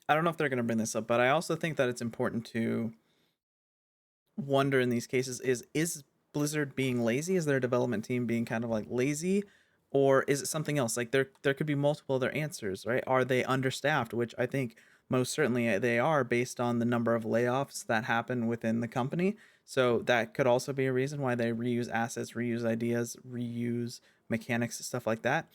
I don't know if they're going to bring this up, but I also think that it's important to wonder in these cases is Blizzard being lazy? Is their development team being kind of like lazy? Or is it something else? Like there could be multiple other answers, right? Are they understaffed? Which I think most certainly they are based on the number of layoffs that happen within the company. So that could also be a reason why they reuse assets, reuse ideas, reuse mechanics, stuff like that.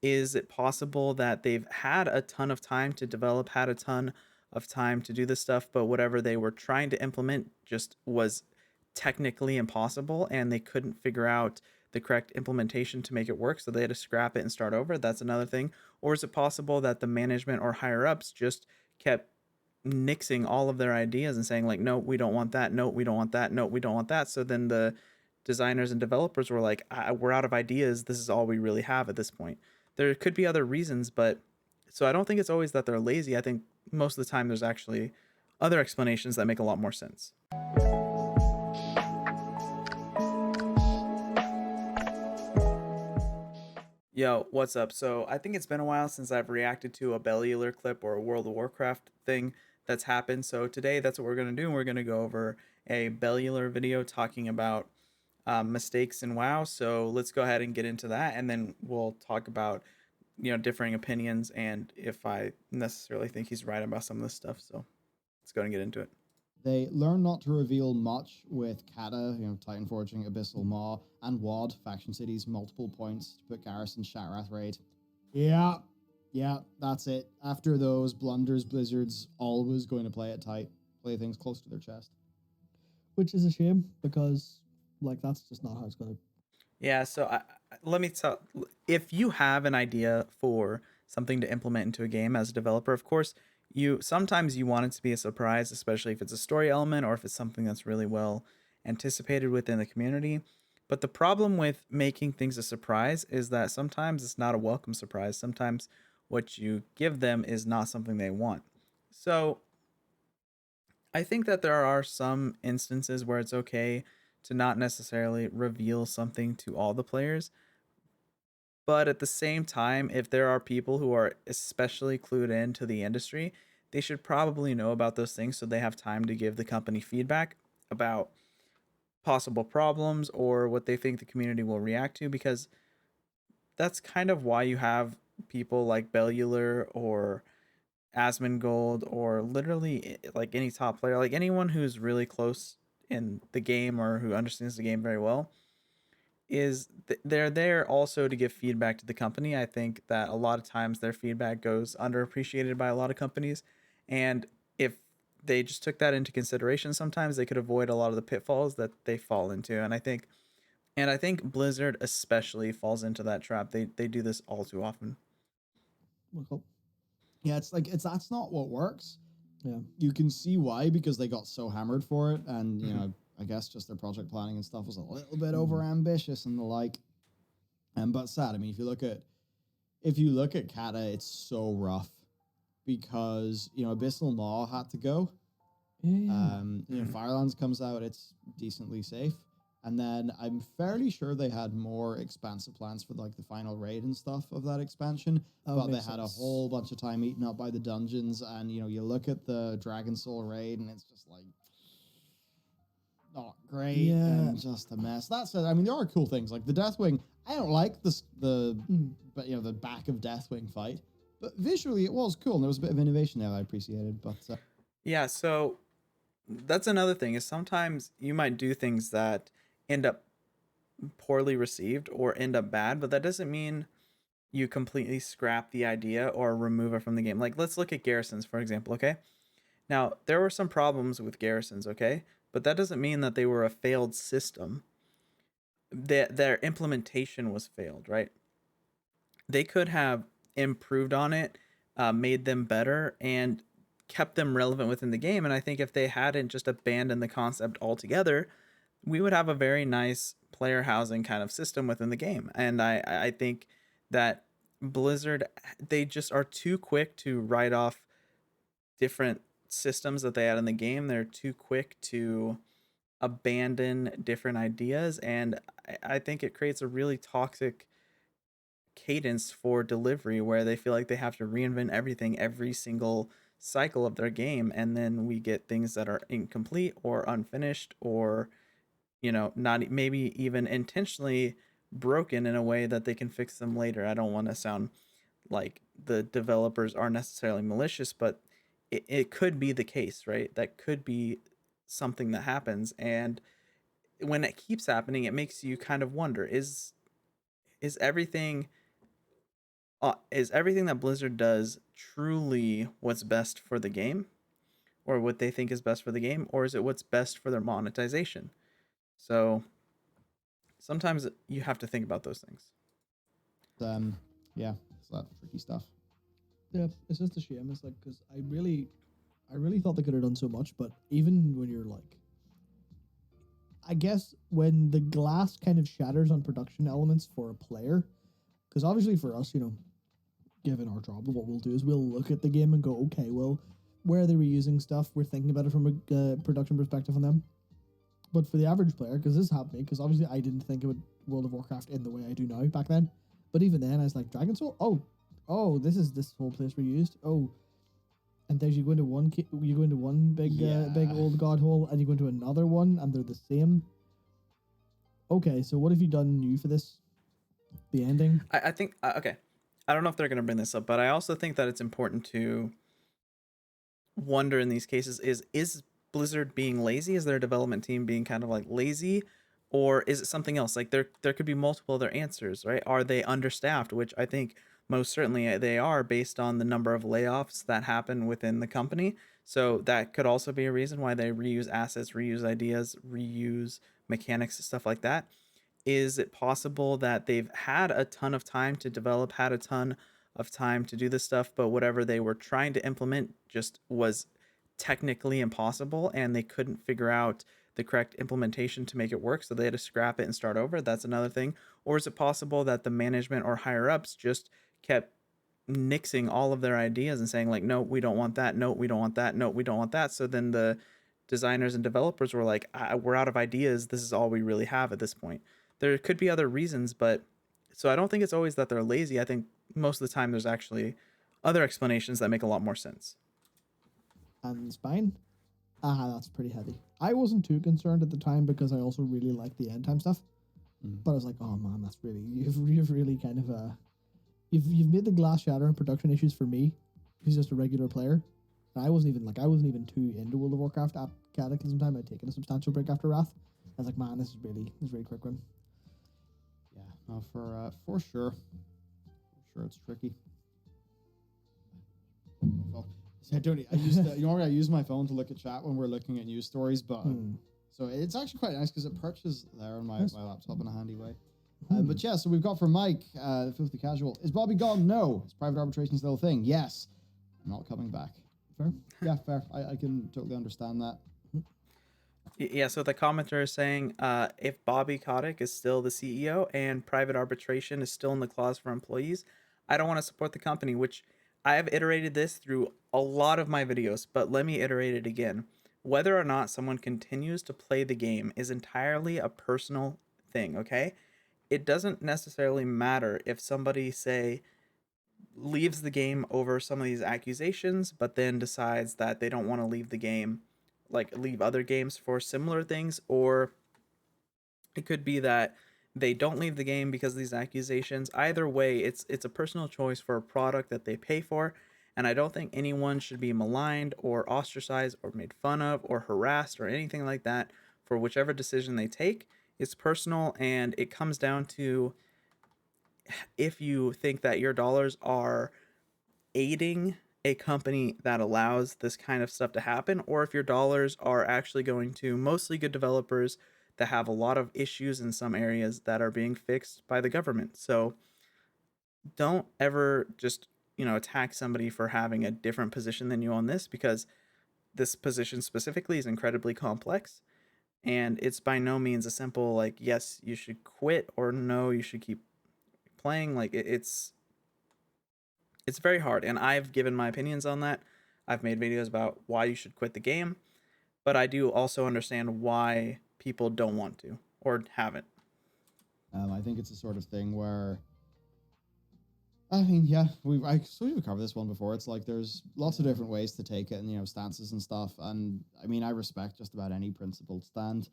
Is it possible that they've had a ton of time to develop, had a ton of time to do this stuff, but whatever they were trying to implement just was technically impossible and they couldn't figure out the correct implementation to make it work, so they had to scrap it and start over? That's another thing. Or is it possible that the management or higher ups just kept nixing all of their ideas and saying like, no, we don't want that, no, we don't want that, no, we don't want that? So then the designers and developers were like, we're out of ideas, this is all we really have at this point. There could be other reasons, but so I don't think it's always that they're lazy. I think most of the time there's actually other explanations that make a lot more sense. Yo, what's up? So I think it's been a while since I've reacted to a Bellular clip or a World of Warcraft thing that's happened. So today that's what we're gonna do. We're gonna go over a Bellular video talking about mistakes in WoW. So let's go ahead and get into that, and then we'll talk about differing opinions and if I necessarily think he's right about some of this stuff. So let's go and get into it. They learn not to reveal much with Kata, Titan Forging, Abyssal Maw, and WAD, Faction Cities, multiple points to put Garrison, Shattrath Raid. Yeah, that's it. After those blunders, Blizzard's always going to play it tight, play things close to their chest. Which is a shame because, that's just not how it's going to. Yeah, so let me tell. If you have an idea for something to implement into a game as a developer, of course, you sometimes you want it to be a surprise, especially if it's a story element or if it's something that's really well anticipated within the community. But the problem with making things a surprise is that sometimes it's not a welcome surprise. Sometimes what you give them is not something they want. So I think that there are some instances where it's okay to not necessarily reveal something to all the players. But at the same time, if there are people who are especially clued into the industry, they should probably know about those things so they have time to give the company feedback about possible problems or what they think the community will react to, because that's kind of why you have people like Bellular or Asmongold or literally like any top player, like anyone who's really close in the game or who understands the game very well, they're there also to give feedback to the company. I think that a lot of times their feedback goes underappreciated by a lot of companies, and if they just took that into consideration, sometimes they could avoid a lot of the pitfalls that they fall into. And I think Blizzard especially falls into that trap. They do this all too often. Well, Yeah, it's that's not what works. yeah. You can see why, because they got so hammered for it, and I guess just their project planning and stuff was a little bit over ambitious and the like. But sad. I mean, if you look at Kata, it's so rough because Abyssal Maw had to go. Yeah. Firelands comes out, it's decently safe. And then I'm fairly sure they had more expansive plans for like the final raid and stuff of that expansion, but they had a whole bunch of time eaten up by the dungeons. And you look at the Dragon Soul raid, and it's just like not great and just a mess. That's it. I mean, there are cool things like the Deathwing. I don't like but the back of Deathwing fight, but visually it was cool and there was a bit of innovation there I appreciated. But Yeah, so that's another thing is sometimes you might do things that end up poorly received or end up bad, but that doesn't mean you completely scrap the idea or remove it from the game. Like, let's look at garrisons, for example, okay? Now, there were some problems with garrisons, okay? But that doesn't mean that they were a failed system. Their implementation was failed, right? They could have improved on it, made them better, and kept them relevant within the game. And I think if they hadn't just abandoned the concept altogether, we would have a very nice player housing kind of system within the game. And I think that Blizzard, they just are too quick to write off different systems that they had in the game. They're too quick to abandon different ideas, and I think it creates a really toxic cadence for delivery where they feel like they have to reinvent everything every single cycle of their game, and then we get things that are incomplete or unfinished, or not maybe even intentionally broken in a way that they can fix them later. I don't want to sound like the developers are necessarily malicious, but it could be the case, right? That could be something that happens, and when it keeps happening, it makes you kind of wonder: is everything is everything that Blizzard does truly what's best for the game, or what they think is best for the game, or is it what's best for their monetization? So sometimes you have to think about those things. Yeah, it's that tricky stuff. Yeah, it's just a shame. It's like, because I really thought they could have done so much, but even when you're like, I guess when the glass kind of shatters on production elements for a player, because obviously for us, given our job, what we'll do is we'll look at the game and go, okay, well, where are they reusing stuff? We're thinking about it from a production perspective on them. But for the average player, because this happened, because obviously I didn't think about World of Warcraft in the way I do now back then. But even then, I was like, Dragon Soul? Oh, this whole place reused. Oh, and then you go into one big old god hole, and you go into another one, and they're the same. Okay, so what have you done new for this? The ending? I think okay. I don't know if they're going to bring this up, but I also think that it's important to wonder in these cases: is Blizzard being lazy? Is their development team being kind of like lazy? Or is it something else? Like there could be multiple other answers, right? Are they understaffed? Which I think most certainly they are, based on the number of layoffs that happen within the company. So that could also be a reason why they reuse assets, reuse ideas, reuse mechanics, stuff like that. Is it possible that they've had a ton of time to develop, had a ton of time to do this stuff, but whatever they were trying to implement just was technically impossible, and they couldn't figure out the correct implementation to make it work, so they had to scrap it and start over? That's another thing. Or is it possible that the management or higher ups just kept nixing all of their ideas and saying, like, no, we don't want that, no, we don't want that, no, we don't want that? So then the designers and developers were like, we're out of ideas, this is all we really have at this point. There could be other reasons, but so I don't think it's always that they're lazy. I think most of the time there's actually other explanations that make a lot more sense. And spine? That's pretty heavy. I wasn't too concerned at the time because I also really liked the end time stuff. But I was like, oh man, that's really, you've really kind of you've made the glass shatter and production issues for me, who's just a regular player. And I wasn't even too into World of Warcraft at Cataclysm time. I'd taken a substantial break after Wrath. I was like, man, this is really quick win. Yeah, no, for sure, it's tricky. Well, I use my phone to look at chat when we're looking at news stories, but so it's actually quite nice because it perches there on my laptop in a handy way. But yeah, so we've got from Mike, the Filthy Casual. Is Bobby gone? No. Is private arbitration still a thing? Yes. I'm not coming back. Fair? Yeah, fair. I can totally understand that. Yeah, so the commenter is saying, if Bobby Kotick is still the CEO and private arbitration is still in the clause for employees, I don't want to support the company, which I have iterated this through a lot of my videos, but let me iterate it again. Whether or not someone continues to play the game is entirely a personal thing, okay? It doesn't necessarily matter if somebody, say, leaves the game over some of these accusations, but then decides that they don't want to leave the game, like leave other games for similar things, or it could be that they don't leave the game because of these accusations. Either way, it's a personal choice for a product that they pay for, and I don't think anyone should be maligned or ostracized or made fun of or harassed or anything like that for whichever decision they take. It's personal, and it comes down to if you think that your dollars are aiding a company that allows this kind of stuff to happen, or if your dollars are actually going to mostly good developers that have a lot of issues in some areas that are being fixed by the government. So don't ever just, attack somebody for having a different position than you on this, because this position specifically is incredibly complex, and it's by no means a simple, like, yes, you should quit, or no, you should keep playing. Like, it's very hard, and I've given my opinions on that. I've made videos about why you should quit the game, but I do also understand why people don't want to or haven't. I think it's a sort of thing where I mean, yeah, we've covered this one before. It's like there's lots of different ways to take it, and stances and stuff. And I mean, I respect just about any principled stand.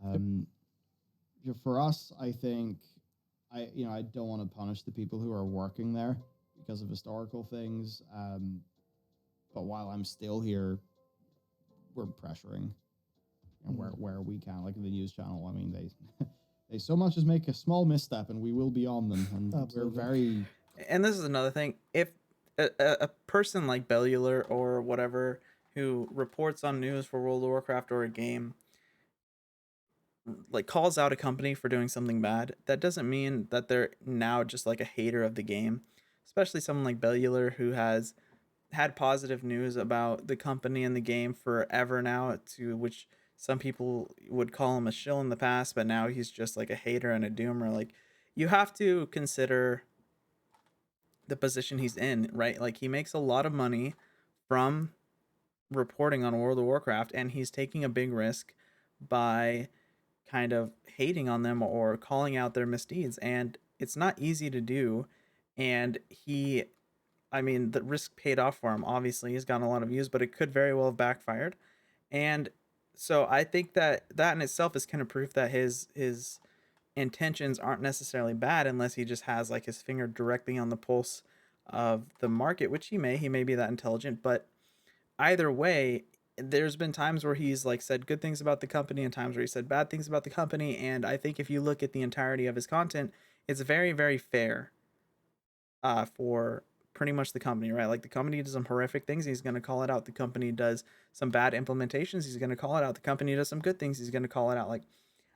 Yep. Um, for us, I think I don't want to punish the people who are working there because of historical things. But while I'm still here, we're pressuring where we can, like in the news channel. I mean, they so much as make a small misstep, and we will be on them. And we're very. And this is another thing. If a person like Bellular or whatever who reports on news for World of Warcraft or a game like calls out a company for doing something bad, that doesn't mean that they're now just like a hater of the game. Especially someone like Bellular who has had positive news about the company and the game forever now, to which some people would call him a shill in the past, but now he's just like a hater and a doomer. Like, you have to consider the position he's in, right? Like, he makes a lot of money from reporting on World of Warcraft, and he's taking a big risk by kind of hating on them or calling out their misdeeds, and it's not easy to do. And I mean, the risk paid off for him. Obviously, he's gotten a lot of views, but it could very well have backfired. And so I think that that in itself is kind of proof that his intentions aren't necessarily bad, unless he just has like his finger directly on the pulse of the market, which he may be that intelligent. But either way, there's been times where he's like said good things about the company and times where he said bad things about the company. And I think if you look at the entirety of his content, it's very, very fair for pretty much the company, right? Like, the company does some horrific things, he's going to call it out. The company does some bad implementations, he's going to call it out. The company does some good things, he's going to call it out. Like,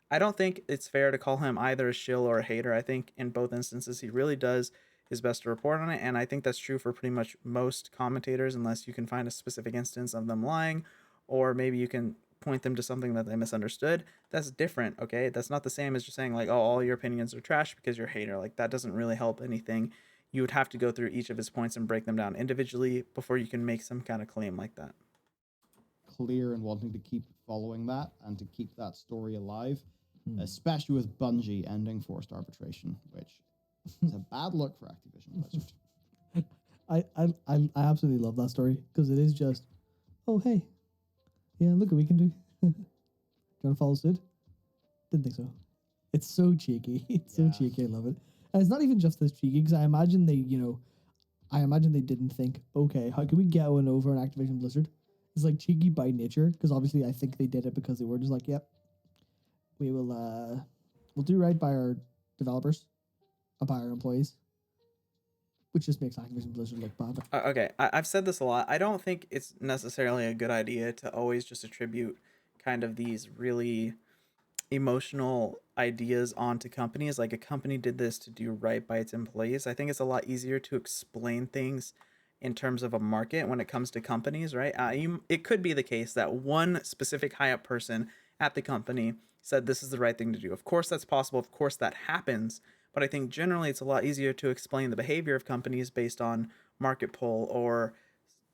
I don't think it's fair to call him either a shill or a hater. I think in both instances he really does his best to report on it, and I think that's true for pretty much most commentators, unless you can find a specific instance of them lying, or maybe you can point them to something that they misunderstood. That's different, okay? That's not the same as just saying like, oh, all your opinions are trash because you're a hater. Like, that doesn't really help anything. You would have to go through each of his points and break them down individually before you can make some kind of claim like that. Clear and wanting to keep following that and to keep that story alive, especially with Bungie ending forced arbitration, which is a bad look for Activision Blizzard. I absolutely love that story because it is just, oh hey, yeah, look what we can do. Do you want to follow suit? Didn't think so. It's so cheeky. It's so cheeky. I love it. And it's not even just this cheeky, because I imagine they didn't think, okay, how can we get one over on Activision Blizzard? It's like cheeky by nature, because obviously I think they did it because they were just like, yep, we'll do right by our developers and by our employees, which just makes Activision Blizzard look bad. Okay, I've said this a lot. I don't think it's necessarily a good idea to always just attribute kind of these really emotional ideas onto companies. Like, a company did this to do right by its employees. I think it's a lot easier to explain things in terms of a market when it comes to companies, right? It could be the case that one specific high up person at the company said this is the right thing to do. Of course, that's possible. Of course, that happens. But I think generally it's a lot easier to explain the behavior of companies based on market pull or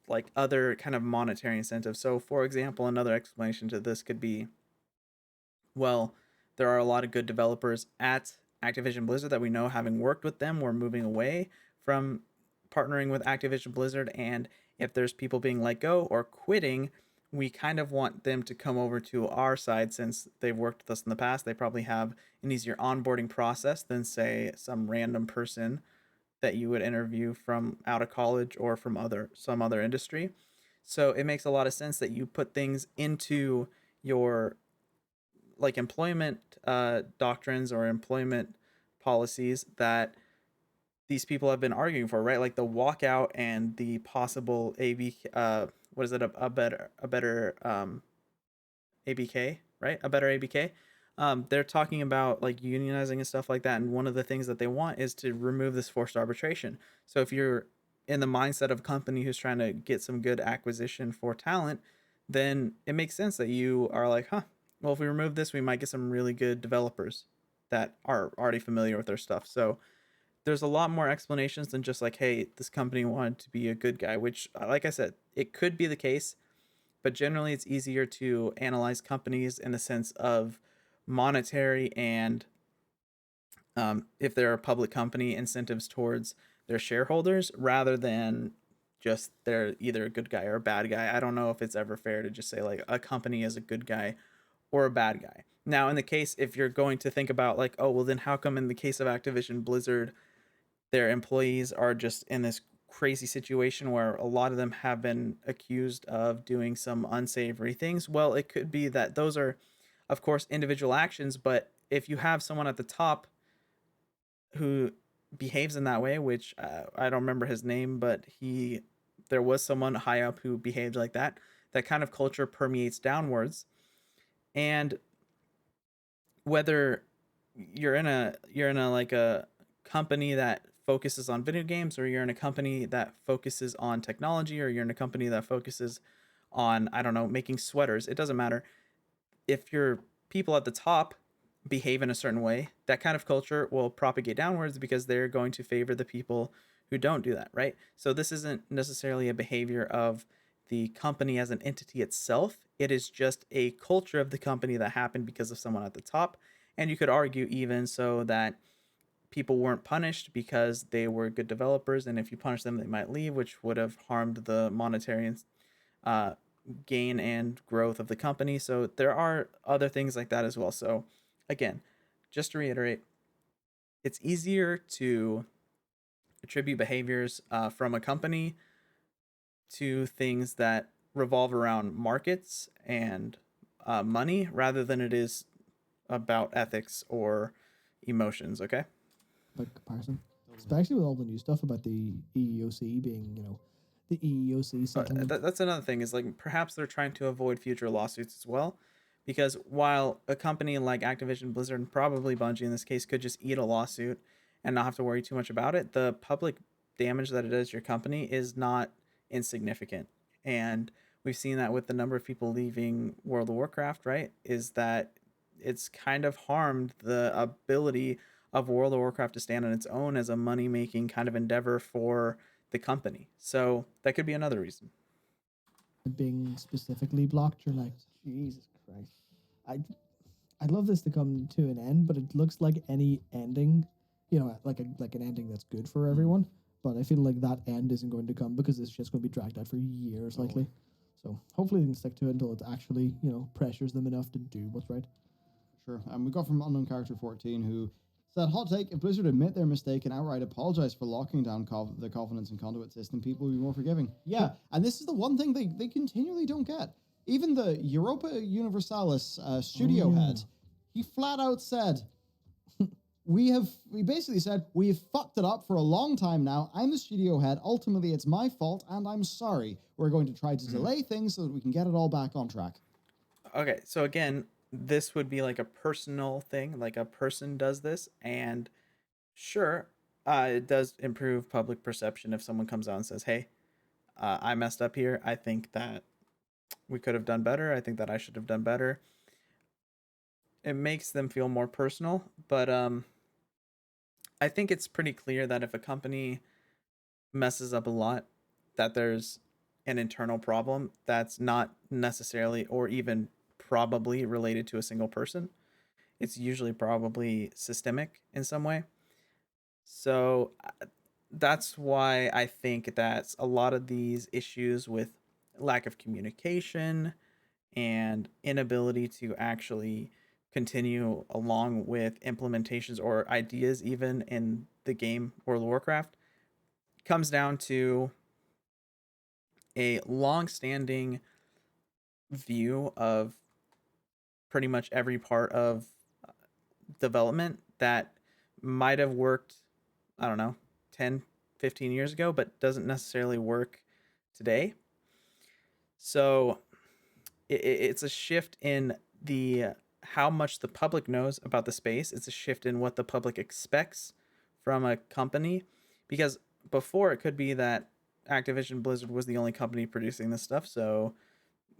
like other kind of monetary incentives. So, for example, another explanation to this could be, well, there are a lot of good developers at Activision Blizzard that we know, having worked with them, we're moving away from partnering with Activision Blizzard. And if there's people being let go or quitting, we kind of want them to come over to our side since they've worked with us in the past. They probably have an easier onboarding process than, say, some random person that you would interview from out of college or from some other industry. So it makes a lot of sense that you put things into your like employment doctrines or employment policies that these people have been arguing for, right? Like the walkout and the possible AB, what is it, a better ABK, right? A better ABK. They're talking about like unionizing and stuff like that, and one of the things that they want is to remove this forced arbitration. So if you're in the mindset of a company who's trying to get some good acquisition for talent, then it makes sense that you are like, huh, well, if we remove this, we might get some really good developers that are already familiar with their stuff. So there's a lot more explanations than just like, hey, this company wanted to be a good guy, which, like I said, it could be the case, but generally it's easier to analyze companies in the sense of monetary and if they're a public company, incentives towards their shareholders rather than just they're either a good guy or a bad guy. I don't know if it's ever fair to just say like a company is a good guy or a bad guy. Now, in the case, if you're going to think about like, oh, well, then how come in the case of Activision Blizzard, their employees are just in this crazy situation where a lot of them have been accused of doing some unsavory things? Well, it could be that those are, of course, individual actions, but if you have someone at the top who behaves in that way, which I don't remember his name, but there was someone high up who behaved like that. That kind of culture permeates downwards, and whether you're in a like a company that focuses on video games, or you're in a company that focuses on technology, or you're in a company that focuses on, I don't know, making sweaters, it doesn't matter. If your people at the top behave in a certain way, that kind of culture will propagate downwards because they're going to favor the people who don't do that, right? So this isn't necessarily a behavior of the company as an entity itself. It is just a culture of the company that happened because of someone at the top. And you could argue even so that people weren't punished because they were good developers, and if you punish them, they might leave, which would have harmed the monetary uh, gain and growth of the company. So there are other things like that as well. So again, just to reiterate, it's easier to attribute behaviors from a company to things that revolve around markets and money rather than it is about ethics or emotions. Okay. Like comparison, especially with all the new stuff about the EEOC being, the EEOC settlement. That's another thing, is like perhaps they're trying to avoid future lawsuits as well, because while a company like Activision Blizzard, and probably Bungie in this case, could just eat a lawsuit and not have to worry too much about it, the public damage that it does to your company is not insignificant. And we've seen that with the number of people leaving World of Warcraft, right? Is that it's kind of harmed the ability of World of Warcraft to stand on its own as a money making kind of endeavor for the company. So that could be another reason. Being specifically blocked, you're like, Jesus Christ. I'd love this to come to an end, but it looks like any ending, like an ending that's good for everyone. But I feel like that end isn't going to come because it's just going to be dragged out for years, likely. So hopefully they can stick to it until it actually, pressures them enough to do what's right. Sure. And we got from Unknown Character 14 who said, hot take, if Blizzard admit their mistake and outright apologize for locking down the Covenants and Conduit system, people will be more forgiving. Yeah, and this is the one thing they continually don't get. Even the Europa Universalis studio head, he flat out said, we basically said, we've fucked it up for a long time now. I'm the studio head. Ultimately, it's my fault, and I'm sorry. We're going to try to delay things so that we can get it all back on track. Okay, so again, this would be like a personal thing, like a person does this, and sure, it does improve public perception if someone comes out and says, hey, I messed up here. I think that we could have done better. I think that I should have done better. It makes them feel more personal, but I think it's pretty clear that if a company messes up a lot, that there's an internal problem that's not necessarily or even probably related to a single person. It's usually probably systemic in some way. So that's why I think that a lot of these issues with lack of communication and inability to actually continue along with implementations or ideas even in the game World of Warcraft comes down to a long-standing view of pretty much every part of development that might have worked, I don't know, 10, 15 years ago, but doesn't necessarily work today. So it's a shift in the how much the public knows about the space. It's a shift in what the public expects from a company, because before it could be that Activision Blizzard was the only company producing this stuff, so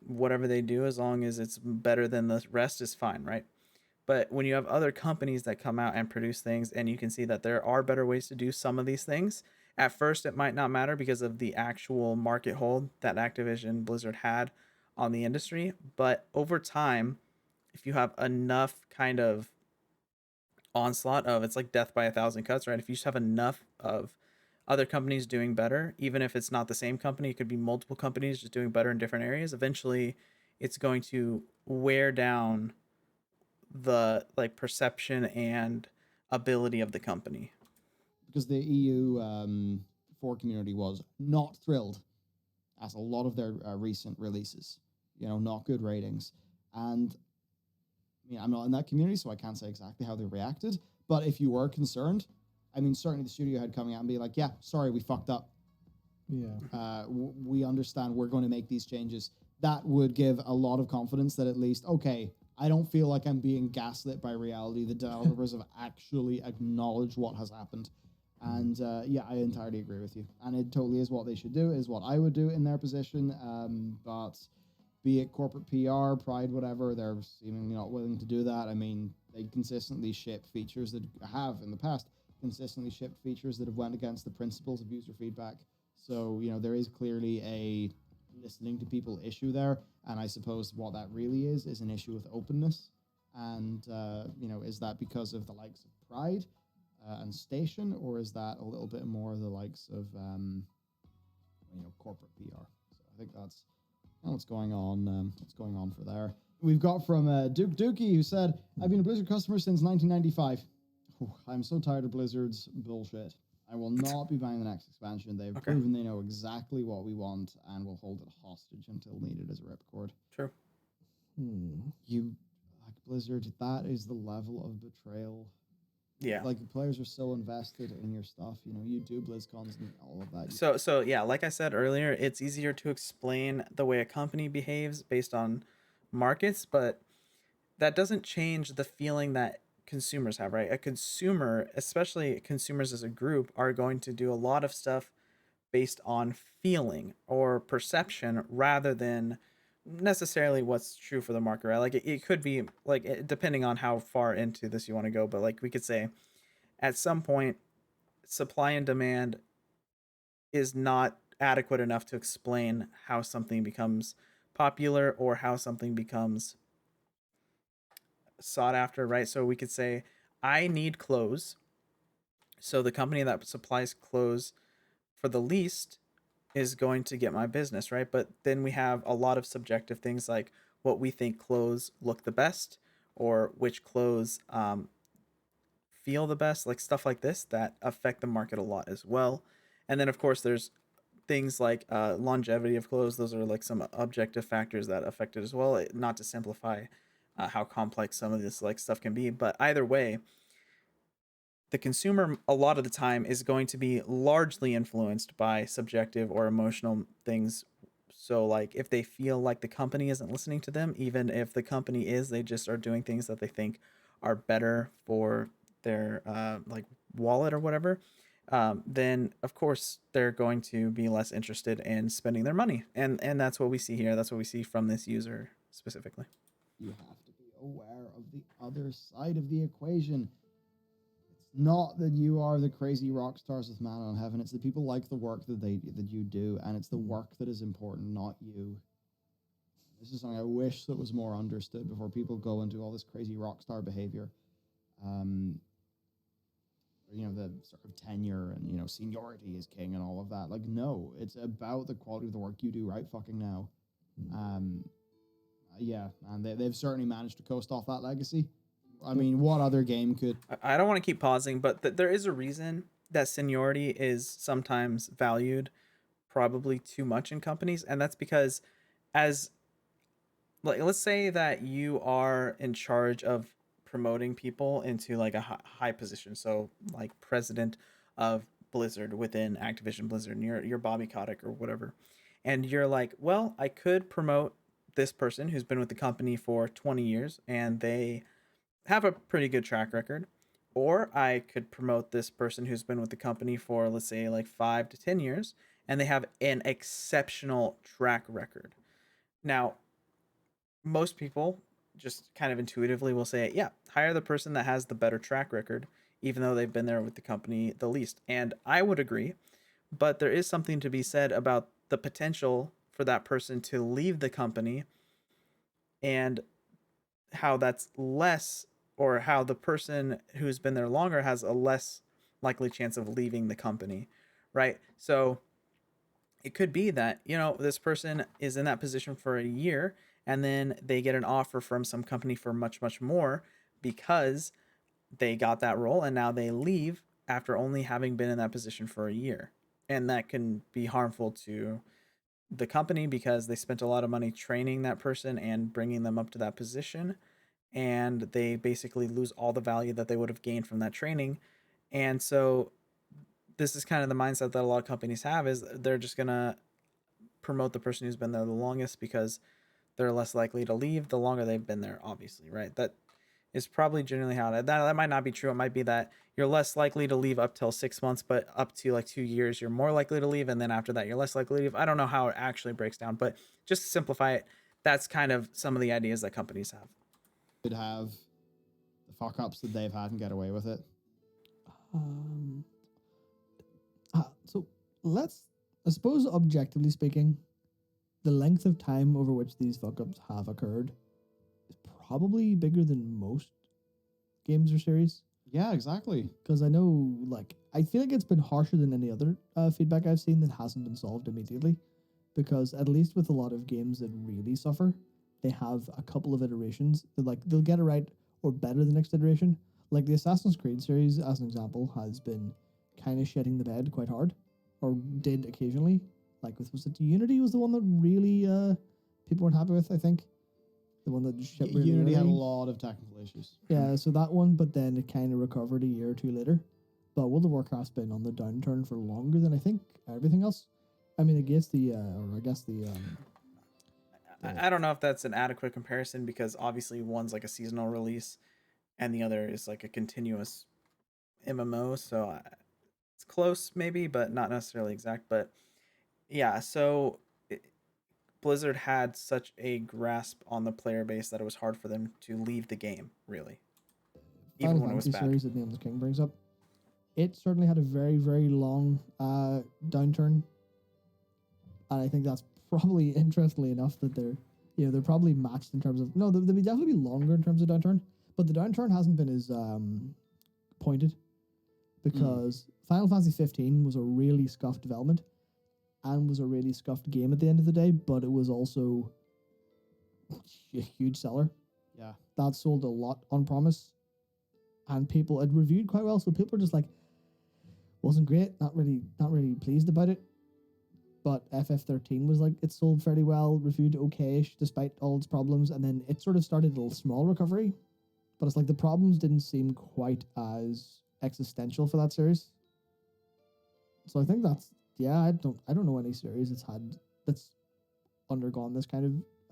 whatever they do, as long as it's better than the rest, is fine, right? But when you have other companies that come out and produce things, and you can see that there are better ways to do some of these things, at first it might not matter because of the actual market hold that Activision Blizzard had on the industry. But over time, if you have enough kind of onslaught of, it's like death by a thousand cuts, right? If you just have enough of other companies doing better, even if it's not the same company, it could be multiple companies just doing better in different areas. Eventually, it's going to wear down the like perception and ability of the company. Because the EU 4 community was not thrilled at a lot of their recent releases. Not good ratings. And I'm not in that community, so I can't say exactly how they reacted. But if you were concerned, certainly the studio head coming out and be like, yeah, sorry, we fucked up. Yeah. We understand we're going to make these changes. That would give a lot of confidence that at least, okay, I don't feel like I'm being gaslit by reality. The developers have actually acknowledged what has happened. And yeah, I entirely agree with you. And it totally is what they should do, is what I would do in their position. But be it corporate PR, pride, whatever, they're seemingly not willing to do that. They consistently ship features that have in the past consistently shipped features that have went against the principles of user feedback. So, there is clearly a listening to people issue there. And I suppose what that really is an issue with openness. And, is that because of the likes of Pride and Station, or is that a little bit more the likes of, corporate PR? So I think that's what's going on for there. We've got from Duke Dookie, who said, I've been a Blizzard customer since 1995. I'm so tired of Blizzard's bullshit. I will not be buying the next expansion. They've proven they know exactly what we want and will hold it hostage until needed as a ripcord. True. You, like Blizzard, that is the level of betrayal. Yeah. Like, the players are so invested in your stuff. You do BlizzCons and all of that. So yeah, like I said earlier, it's easier to explain the way a company behaves based on markets, but that doesn't change the feeling that consumers have, right? A consumer, especially consumers as a group, are going to do a lot of stuff based on feeling or perception rather than necessarily what's true for the market, right? Like it could be like depending on how far into this you want to go, but like we could say at some point supply and demand is not adequate enough to explain how something becomes popular or how something becomes sought after, right? So we could say, I need clothes. So the company that supplies clothes for the least is going to get my business, right? But then we have a lot of subjective things like what we think clothes look the best or which clothes feel the best, like stuff like this that affect the market a lot as well. And then, of course, there's things like longevity of clothes. Those are like some objective factors that affect it as well. Not to simplify how complex some of this like stuff can be, but either way, the consumer a lot of the time is going to be largely influenced by subjective or emotional things. So like if they feel like the company isn't listening to them, even if the company is, they just are doing things that they think are better for their like wallet or whatever, then of course they're going to be less interested in spending their money, and that's what we see here. That's what we see from this user specifically. You have to be aware of the other side of the equation. It's not that you are the crazy rock stars with man on heaven. It's the people like the work that you do, and it's the work that is important, not you. This is something I wish that was more understood before people go into all this crazy rock star behavior. The sort of tenure and, seniority is king and all of that. Like, no, it's about the quality of the work you do right fucking now. Yeah, and they've certainly managed to coast off that legacy. What other game could... I don't want to keep pausing, but there is a reason that seniority is sometimes valued probably too much in companies, and that's because as like let's say that you are in charge of promoting people into like a high position, so like president of Blizzard within Activision Blizzard, and you're Bobby Kotick or whatever, and you're like, well, I could promote this person who's been with the company for 20 years and they have a pretty good track record, or I could promote this person who's been with the company for, let's say, like 5 to 10 years and they have an exceptional track record. Now, most people just kind of intuitively will say, yeah, hire the person that has the better track record, even though they've been there with the company the least. And I would agree, but there is something to be said about the potential for that person to leave the company and how that's less, or how the person who's been there longer has a less likely chance of leaving the company, right? So it could be that, this person is in that position for a year and then they get an offer from some company for much, much more because they got that role and now they leave after only having been in that position for a year. And that can be harmful to the company because they spent a lot of money training that person and bringing them up to that position, and they basically lose all the value that they would have gained from that training. And so this is kind of the mindset that a lot of companies have, is they're just going to promote the person who's been there the longest because they're less likely to leave the longer they've been there, obviously, right? That is probably generally how that might not be true. It might be that you're less likely to leave up till 6 months, but up to like 2 years, you're more likely to leave. And then after that, you're less likely to leave. I don't know how it actually breaks down, but just to simplify it, that's kind of some of the ideas that companies have. Could have the fuck ups that they've had and get away with it. So let's, I suppose, objectively speaking, the length of time over which these fuck ups have occurred is probably bigger than most games or series. Yeah, exactly. Because I know, like, I feel like it's been harsher than any other feedback I've seen that hasn't been solved immediately. Because at least with a lot of games that really suffer, they have a couple of iterations that, like, they'll get it right or better the next iteration. Like the Assassin's Creed series, as an example, has been kind of shedding the bed quite hard, or did occasionally. Like, was it Unity was the one that really people weren't happy with, I think? The one that shipped really Unity had a early. lot of technical issues. Yeah, so that one, but then it kind of recovered a year or two later. But World of Warcraft's been on the downturn for longer than I think everything else. I mean, I guess I don't know if that's an adequate comparison because obviously one's like a seasonal release and the other is like a continuous MMO. So it's close maybe, but not necessarily exact. But yeah, so Blizzard had such a grasp on the player base that it was hard for them to leave the game, really, even Final when it was Fantasy bad. series that Name of the King brings up. It certainly had a very, very long downturn. And I think that's probably, interestingly enough, that they're probably matched in terms of, no, they'll be definitely definitely longer in terms of downturn, but the downturn hasn't been as pointed, because Final Fantasy 15 was a really scuffed development and was a really scuffed game at the end of the day, but it was also a huge seller. Yeah. That sold a lot on promise, and people had reviewed quite well, so people were just like, wasn't great, not really pleased about it. But FF13 was like, it sold fairly well, reviewed okay-ish despite all its problems, and then it sort of started a little small recovery. But it's like the problems didn't seem quite as existential for that series. So I think that's, yeah, I don't know any series that's undergone this kind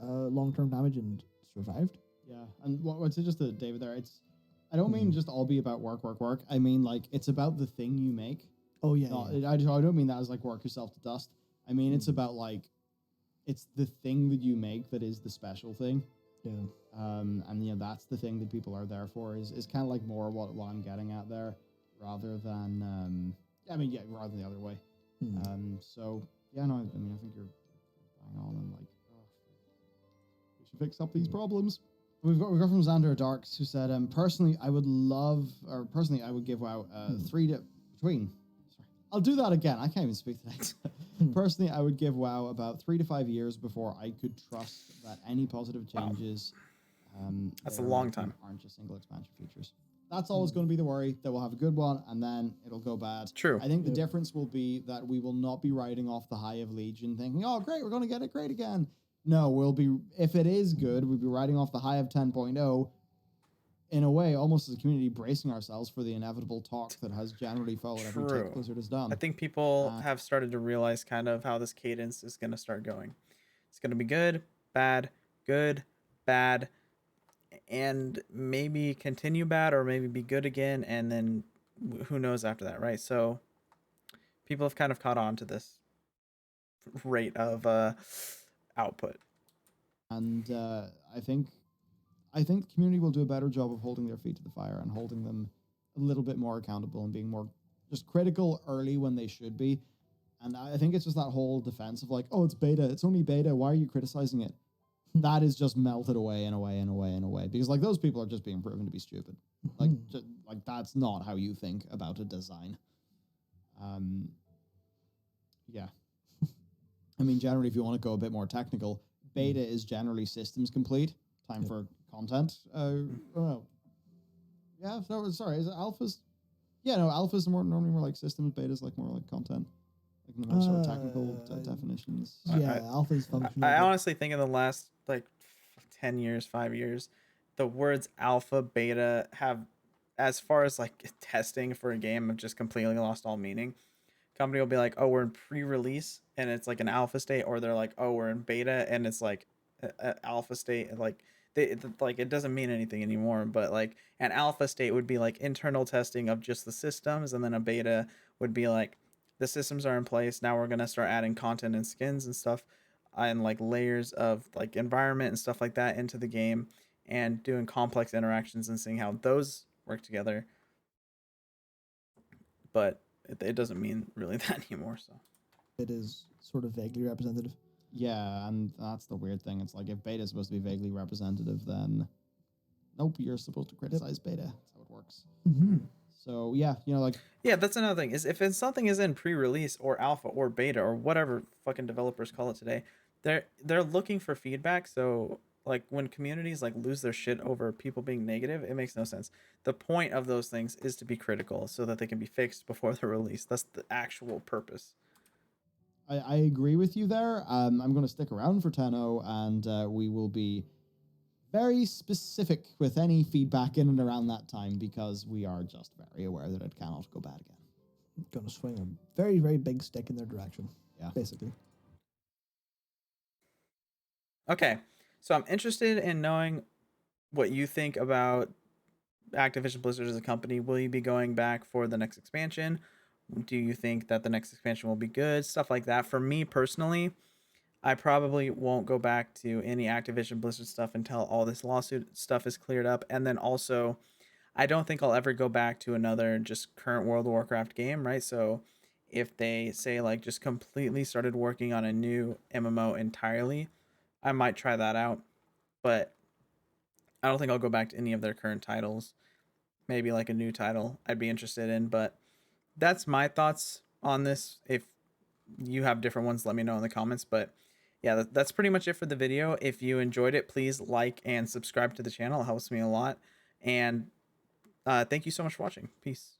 of long-term damage and survived. Yeah, and what's just to David there, I don't mean just all be about work. I mean, like, it's about the thing you make. Oh yeah, I don't mean that as like work yourself to dust. I mean, it's about like, it's the thing that you make that is the special thing. Yeah. And that's the thing that people are there for, is kind of like more what I'm getting at there, rather than rather than the other way. So yeah, no, I mean, I think you're bang on, and like, we should fix up these problems. We've got from Xander Darks, who said, personally I would give WoW I'll do that again. I can't even speak today. Personally, I would give WoW about 3 to 5 years before I could trust that any positive changes. That's a long time. Aren't just single expansion features. That's always going to be the worry, that we'll have a good one and then it'll go bad. True. I think the difference will be that we will not be riding off the high of Legion thinking, oh great, we're going to get it great again. No, we'll be, if it is good, we'll be riding off the high of 10.0, in a way, almost as a community, bracing ourselves for the inevitable talk that has generally followed every take Blizzard has done. I think people have started to realize kind of how this cadence is going to start going. It's going to be good, bad, and maybe continue bad, or maybe be good again, and then who knows after that, right? So people have kind of caught on to this rate of output. And I think the community will do a better job of holding their feet to the fire and holding them a little bit more accountable and being more just critical early when they should be. And I think it's just that whole defense of like, oh, it's beta. It's only beta. Why are you criticizing it? That is just melted away because like those people are just being proven to be stupid. Like, like that's not how you think about a design. Yeah. I mean, generally, if you want to go a bit more technical, beta is generally systems complete. Time for content. Oh, yeah. So sorry, is it alphas? Yeah, no, alphas are normally more like systems. Betas like more like content, like the more sort of technical definitions. Yeah, alpha's functional. I honestly think in the last like 10 years, 5 years, the words alpha, beta have, as far as like testing for a game, have just completely lost all meaning. Company will be like, oh, we're in pre-release and it's like an alpha state, or they're like, oh, we're in beta and it's like a alpha state. Like like it doesn't mean anything anymore. But like an alpha state would be like internal testing of just the systems, and then a beta would be like the systems are in place. Now we're gonna start adding content and skins and stuff, and like layers of like environment and stuff like that into the game, and doing complex interactions and seeing how those work together. But it doesn't mean really that anymore. So it is sort of vaguely representative. Yeah, and that's the weird thing. It's like if beta is supposed to be vaguely representative, then nope, you're supposed to criticize beta. That's how it works. Mm-hmm. So yeah, like yeah, that's another thing. Is if something is in pre-release or alpha or beta or whatever fucking developers call it today, they're looking for feedback. So like when communities like lose their shit over people being negative, it makes no sense. The point of those things is to be critical so that they can be fixed before they're released. That's the actual purpose. I agree with you there. I'm going to stick around for 10.0, and we will be very specific with any feedback in and around that time, because we are just very aware that it cannot go bad again. Going to swing a very, very big stick in their direction. Yeah. Basically. Okay, so I'm interested in knowing what you think about Activision Blizzard as a company. Will you be going back for the next expansion? Do you think that the next expansion will be good? Stuff like that. For me personally, I probably won't go back to any Activision Blizzard stuff until all this lawsuit stuff is cleared up. And then also, I don't think I'll ever go back to another just current World of Warcraft game, right? So if they say like just completely started working on a new MMO entirely, I might try that out. But I don't think I'll go back to any of their current titles. Maybe like a new title I'd be interested in, but that's my thoughts on this. If you have different ones, let me know in the comments. But yeah, that's pretty much it for the video. If you enjoyed it, please like and subscribe to the channel. It helps me a lot. And thank you so much for watching. Peace.